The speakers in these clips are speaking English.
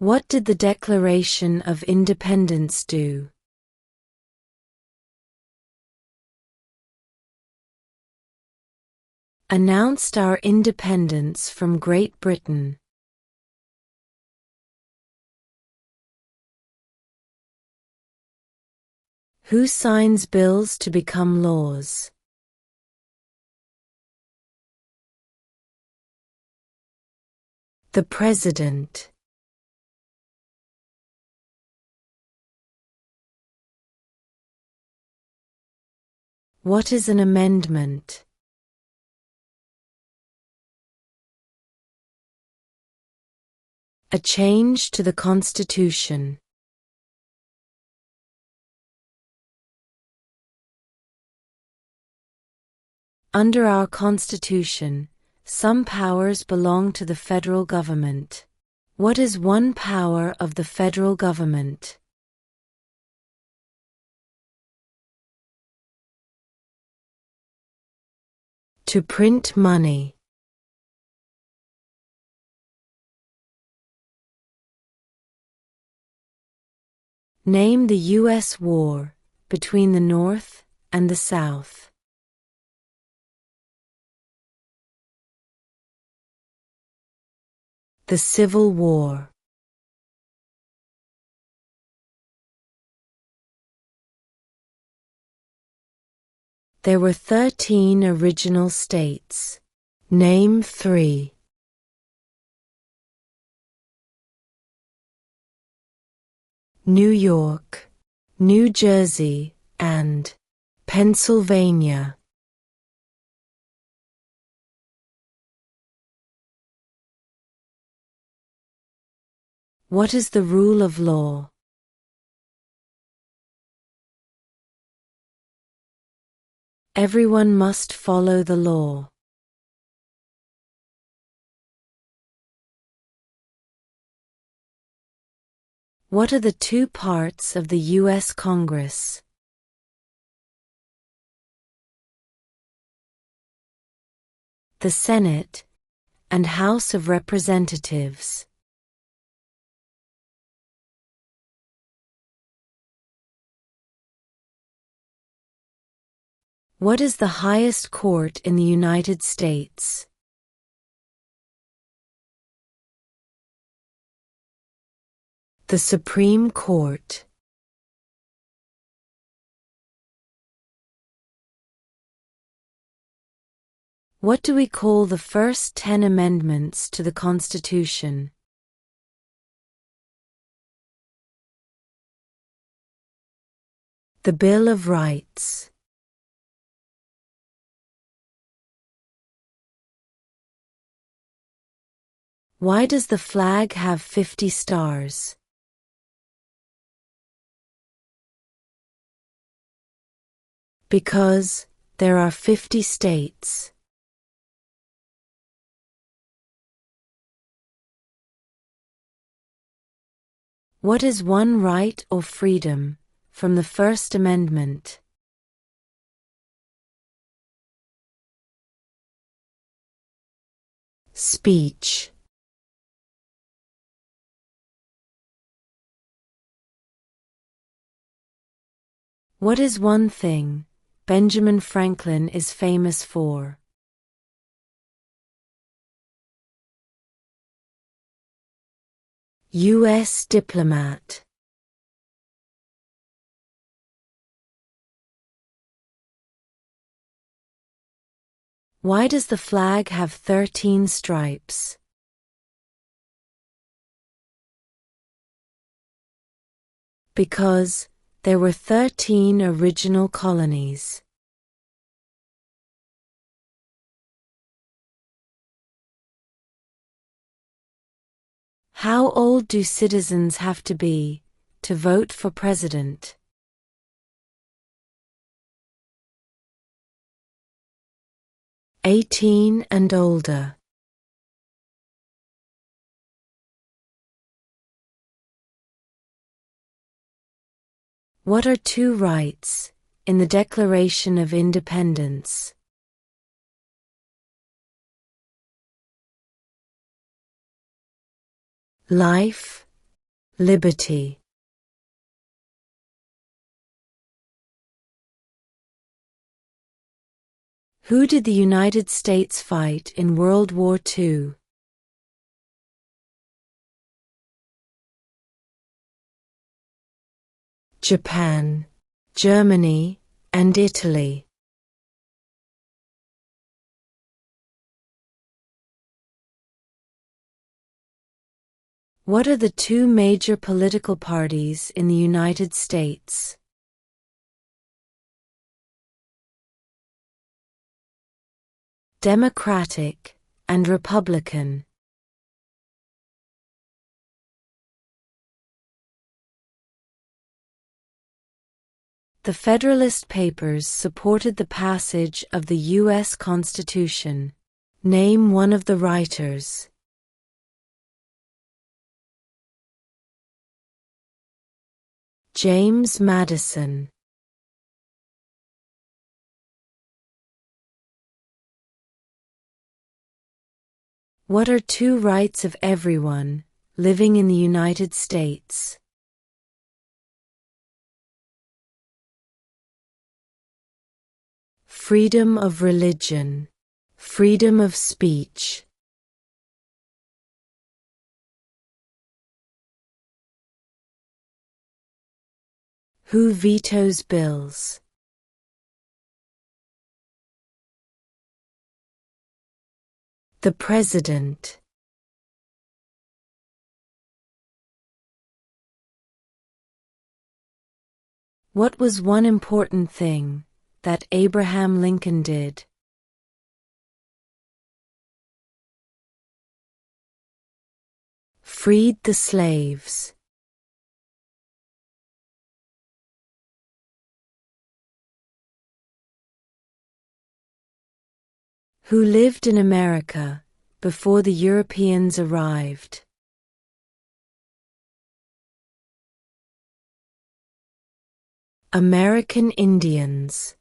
What did the Declaration of Independence do? Announced our independence from Great Britain. Who signs bills to become laws? The President. What is an amendment? A change to the Constitution. Under our Constitution, some powers belong to the federal government. What is one power of the federal government? To print money. Name the U.S. war between the North and the South. The Civil War. There were 13 original states. Name 3. New York, New Jersey, and Pennsylvania. What is the rule of law? Everyone must follow the law. What are the two parts of the U.S. Congress? The Senate and House of Representatives. What is the highest court in the United States? The Supreme Court. What do we call the first 10 amendments to the Constitution? The Bill of Rights. Why does the flag have 50 stars? Because there are 50 states. What is one right or freedom from the First Amendment? Speech. What is one thing Benjamin Franklin is famous for? U.S. diplomat. Why does the flag have 13 stripes? Because there were 13 original colonies. How old do citizens have to be to vote for president? 18 and older. What are two rights in the Declaration of Independence? Life Liberty. Who did the United States fight in World War II? Japan, Germany, and Italy. What are the two major political parties in the United States? Democratic and Republican. The Federalist Papers supported the passage of the U.S. Constitution. Name one of the writers. James Madison. What are two rights of everyone living in the United States? Freedom of religion, freedom of speech. Who vetoes bills? The President. What was one important thing that Abraham Lincoln did? Freed the slaves. Who lived in America before the Europeans arrived? American Indians.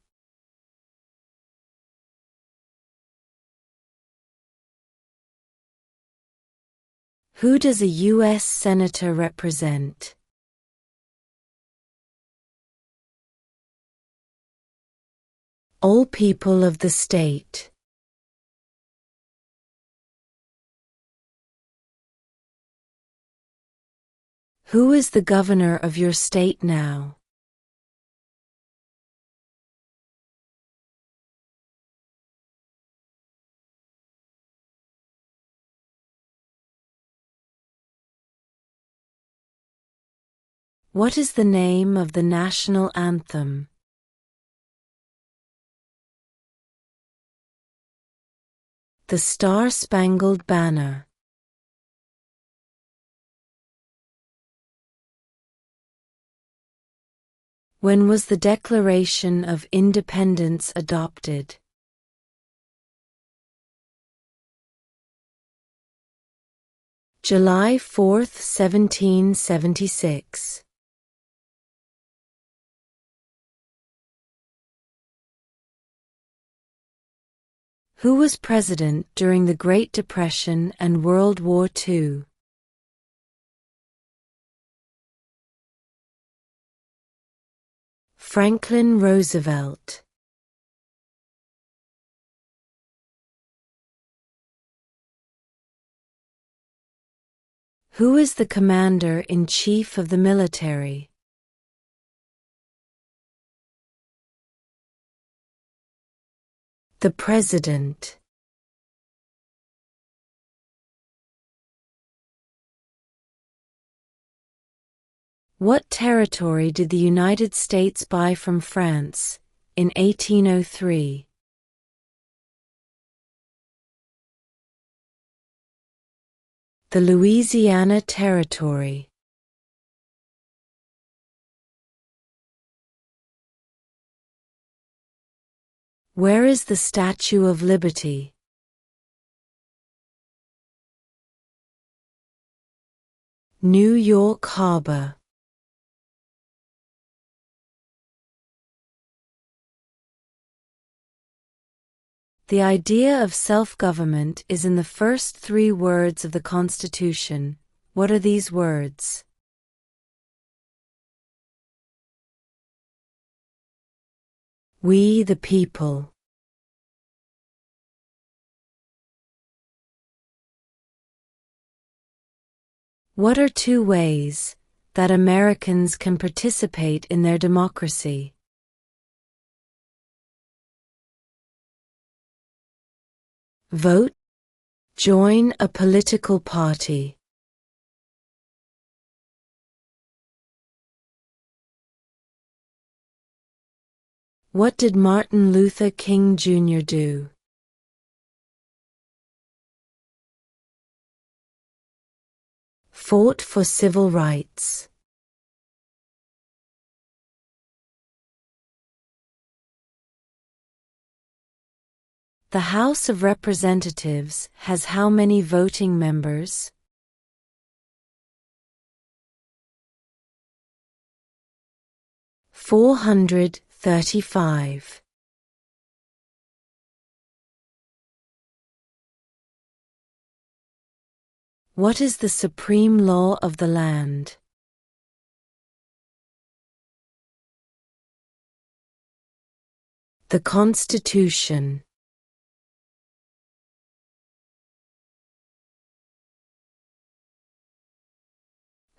Who does a U.S. Senator represent? All people of the state. Who is the governor of your state now? What is the name of the national anthem? The Star-Spangled Banner. When was the Declaration of Independence adopted? July 4, 1776. Who was president during the Great Depression and World War II? Franklin Roosevelt. Who is the commander-in-chief of the military? The President. What territory did the United States buy from France in 1803? The Louisiana Territory. Where is the Statue of Liberty? New York Harbor. The idea of self-government is in the first three words of the Constitution. What are these words? We the people. What are two ways that Americans can participate in their democracy? Vote. Join a political party. What did Martin Luther King Jr. do? Fought for civil rights. The House of Representatives has how many voting members? 435. What is the supreme law of the land? The Constitution.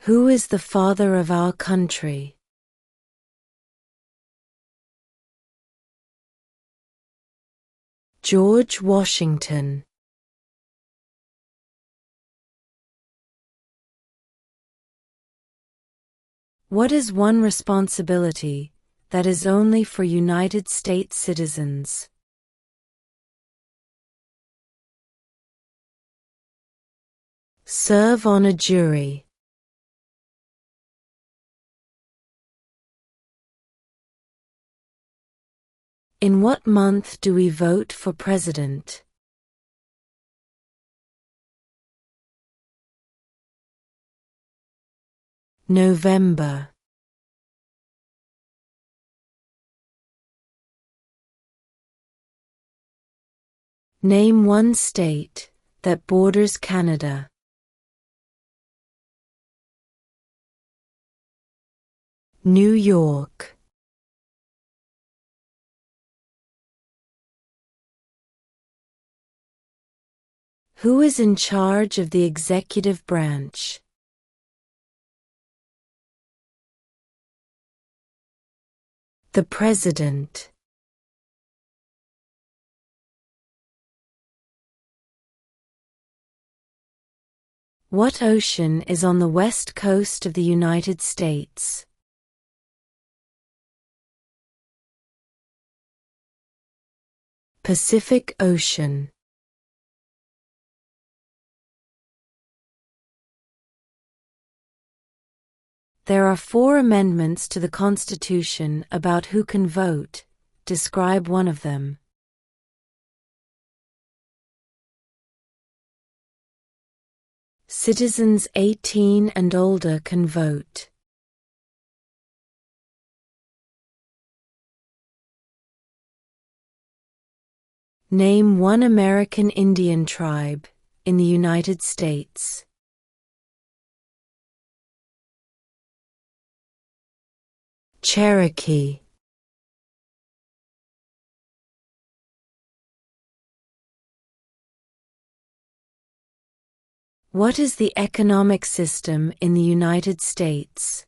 Who is the father of our country? George Washington. What is one responsibility that is only for United States citizens? Serve on a jury. In what month do we vote for president? November. Name one state that borders Canada. New York. Who is in charge of the executive branch? The President. What ocean is on the west coast of the United States? Pacific Ocean. There are 4 amendments to the Constitution about who can vote. Describe one of them. Citizens 18 and older can vote. Name one American Indian tribe in the United States. Cherokee. What is the economic system in the United States?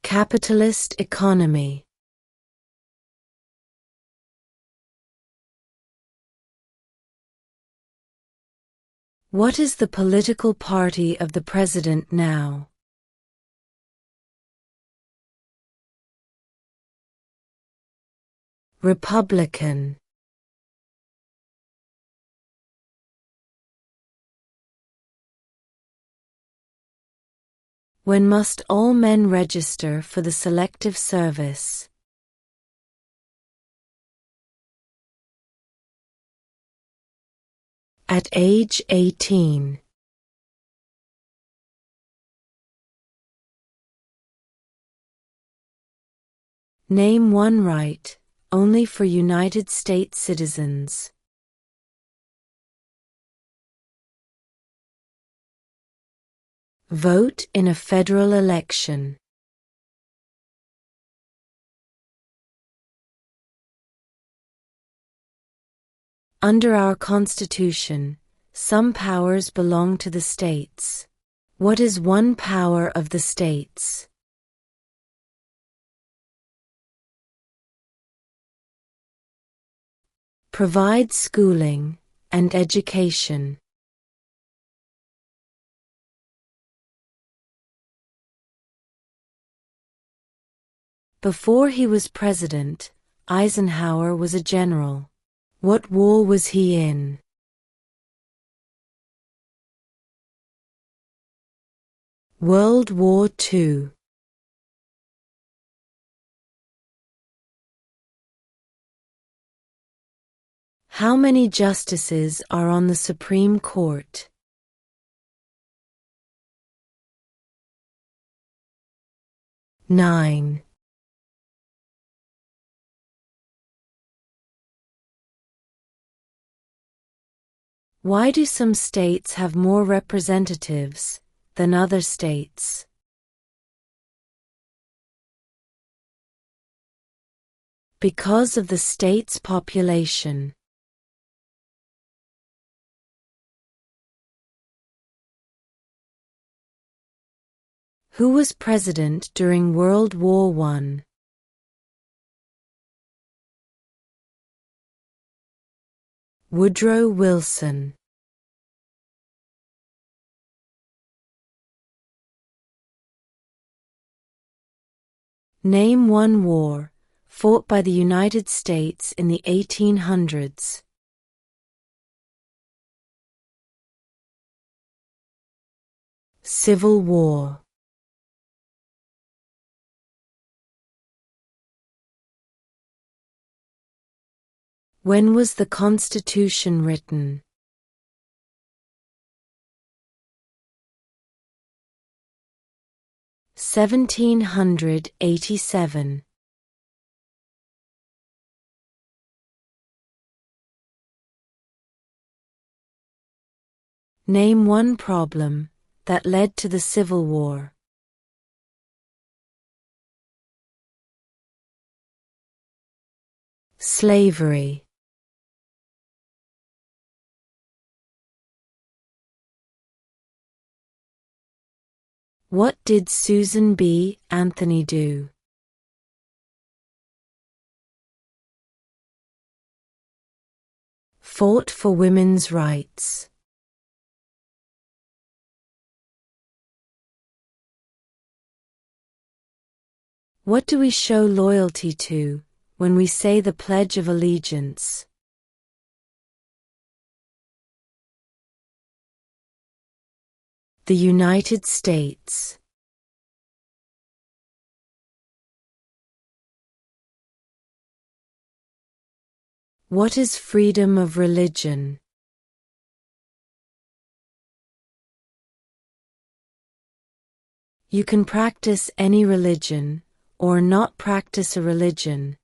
Capitalist economy. What is the political party of the president now? Republican. When must all men register for the Selective Service? At age 18. Name one right only for United States citizens. Vote in a federal election. Under our Constitution, some powers belong to the states. What is one power of the states? Provide schooling and education. Before he was president, Eisenhower was a general. What war was he in? World War II. How many justices are on the Supreme Court? 9. Why do some states have more representatives than other states? Because of the state's population. Who was president during World War I? Woodrow Wilson. Name one war fought by the United States in the 1800s. Civil War. When was the Constitution written? (1787). Name one problem that led to the Civil War. Slavery. What did Susan B. Anthony do? Fought for women's rights. What do we show loyalty to when we say the Pledge of Allegiance? The United States. What is freedom of religion? You can practice any religion or not practice a religion.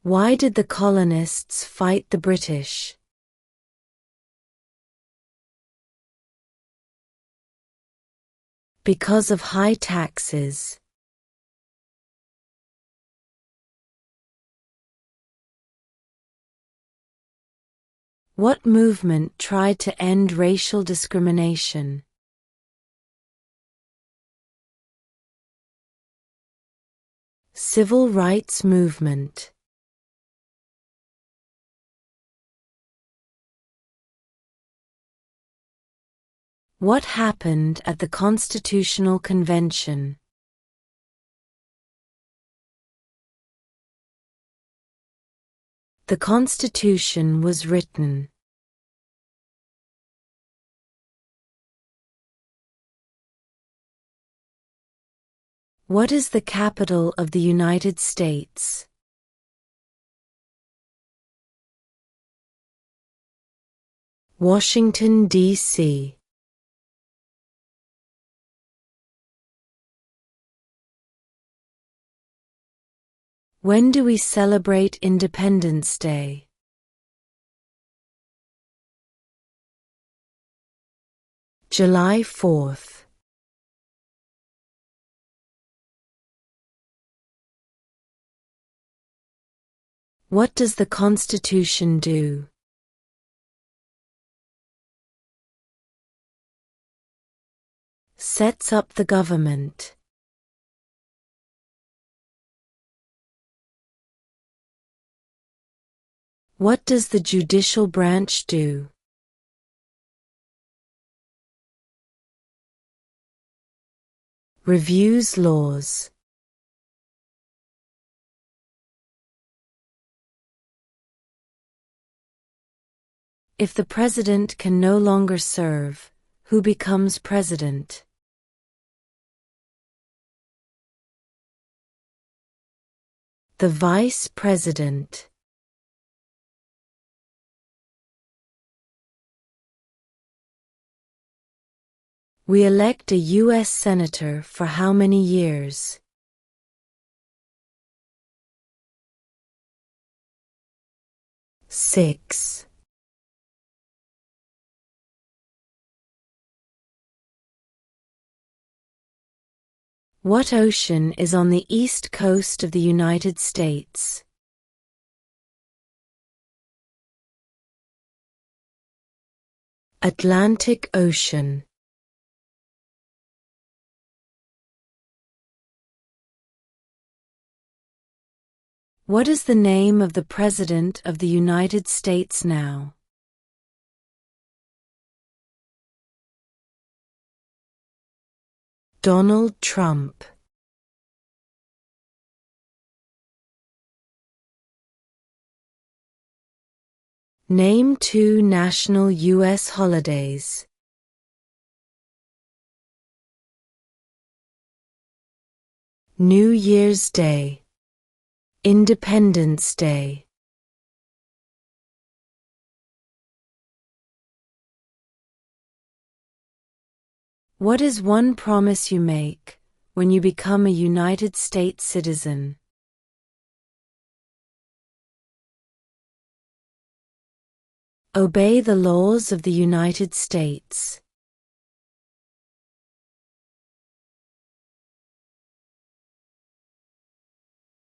Why did the colonists fight the British? Because of high taxes. What movement tried to end racial discrimination? Civil rights movement. What happened at the Constitutional Convention? The Constitution was written. What is the capital of the United States? Washington, D.C. When do we celebrate Independence Day? July 4th. What does the Constitution do? Sets up the government. What does the judicial branch do? Reviews laws. If the president can no longer serve, who becomes president? The vice president. We elect a U.S. Senator for how many years? Six. What ocean is on the east coast of the United States? Atlantic Ocean. What is the name of the President of the United States now? Donald Trump. Name 2 national U.S. holidays. New Year's Day. Independence Day. What is one promise you make when you become a United States citizen? Obey the laws of the United States.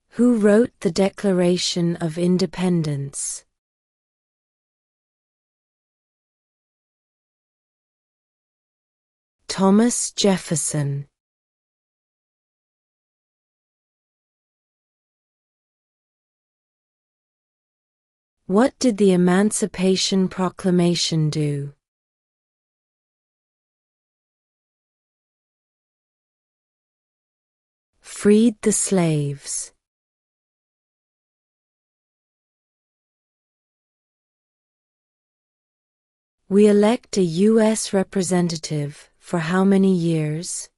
Who wrote the Declaration of Independence? Thomas Jefferson. What did the Emancipation Proclamation do? Freed the slaves. We elect a U.S. representative for how many years?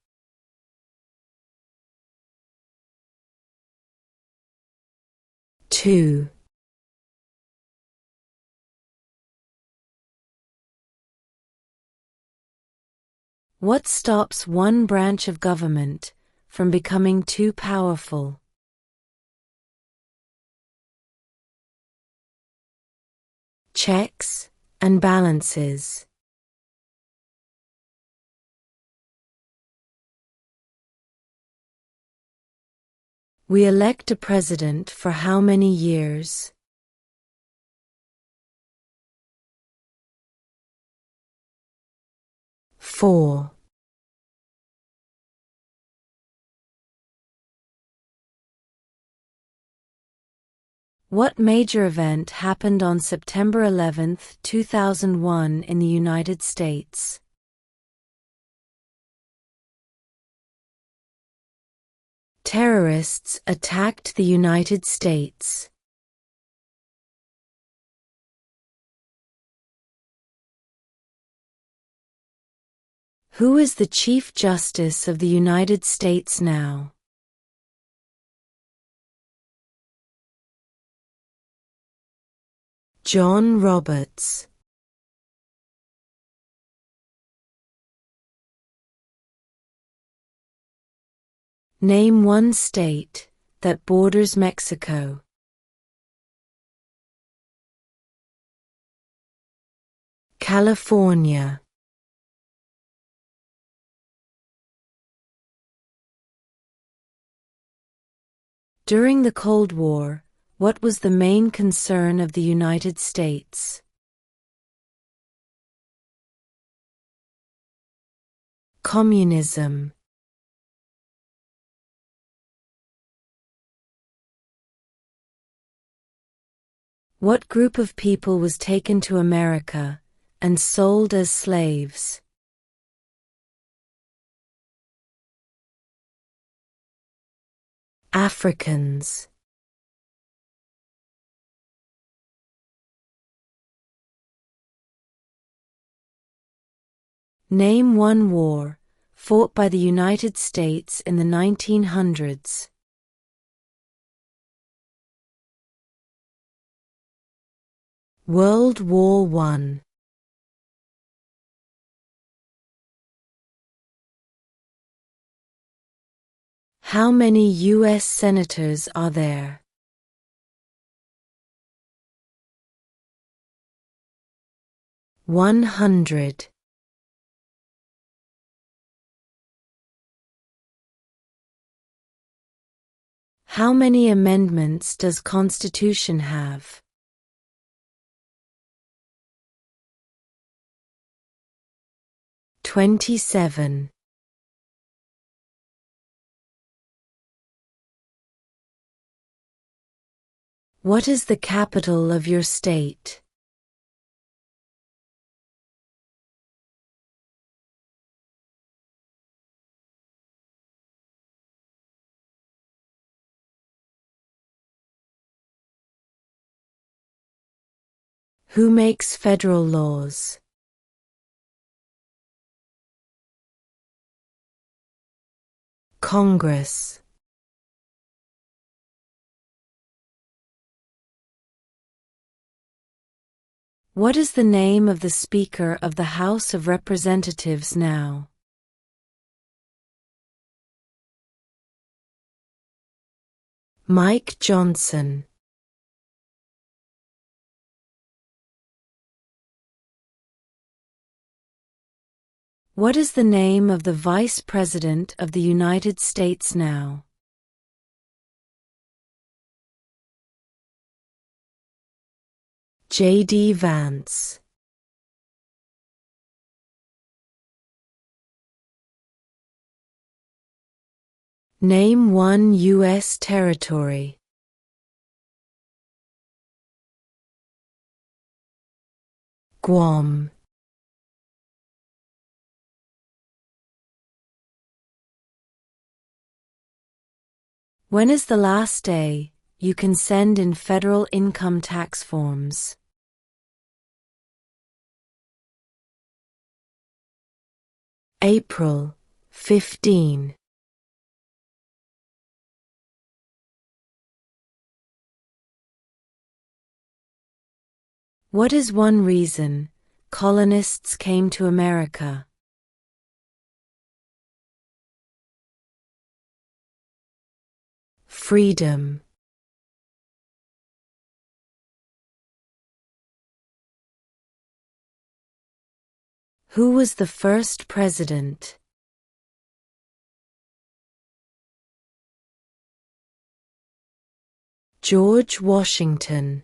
2. What stops one branch of government from becoming too powerful? Checks and balances. We elect a president for how many years? 4. What major event happened on September 11, 2001 in the United States? Terrorists attacked the United States. Who is the Chief Justice of the United States now? John Roberts. Name one state that borders Mexico. California. During the Cold War, What was the main concern of the United States? Communism. What group of people was taken to America and sold as slaves? Africans. Name one war fought by the United States in the 1900s. World War I. How many U.S. senators are there? $100. How many amendments does Constitution have? 27. What is the capital of your state? Who makes federal laws? Congress. What is the name of the Speaker of the House of Representatives now? Mike Johnson. What is the name of the Vice President of the United States now? J.D. Vance. Name one U.S. territory. Guam. When is the last day you can send in federal income tax forms? April 15. What is one reason colonists came to America? Freedom. Who was the first president? George Washington.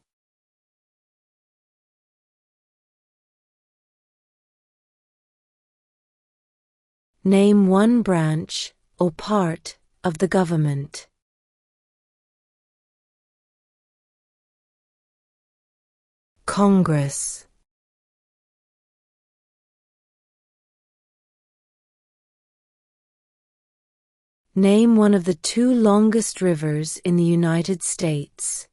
Name one branch or part of the government. Congress. Name one of the two longest rivers in the United States.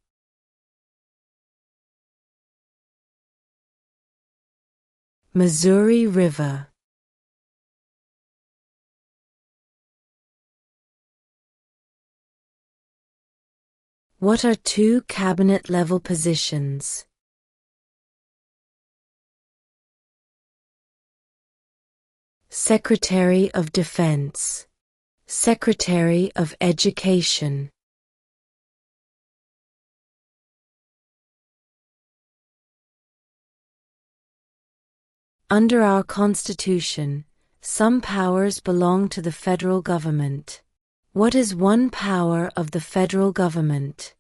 Missouri River. What are two cabinet-level positions? Secretary of Defense. Secretary of Education. Under our Constitution, some powers belong to the federal government. What is one power of the federal government?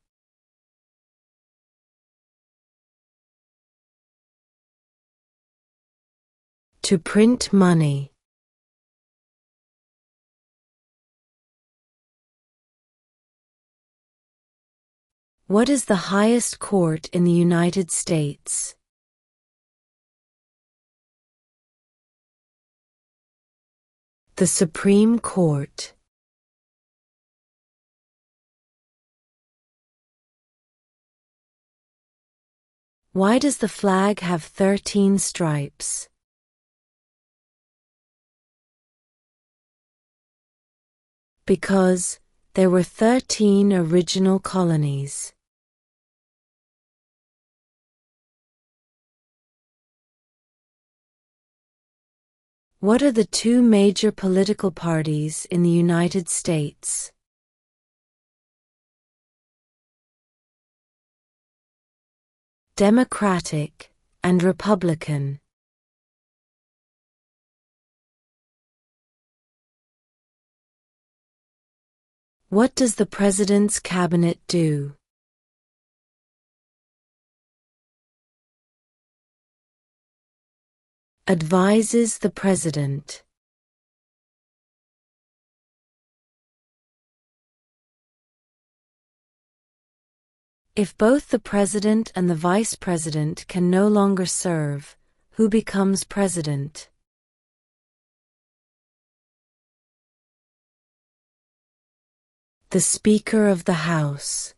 To print money. What is the highest court in the United States? The Supreme Court. Why does the flag have 13 stripes? Because there were 13 original colonies. What are the two major political parties in the United States? Democratic and Republican. What does the President's Cabinet do? Advises the President. If both the President and the Vice President can no longer serve, who becomes President? The Speaker of the House.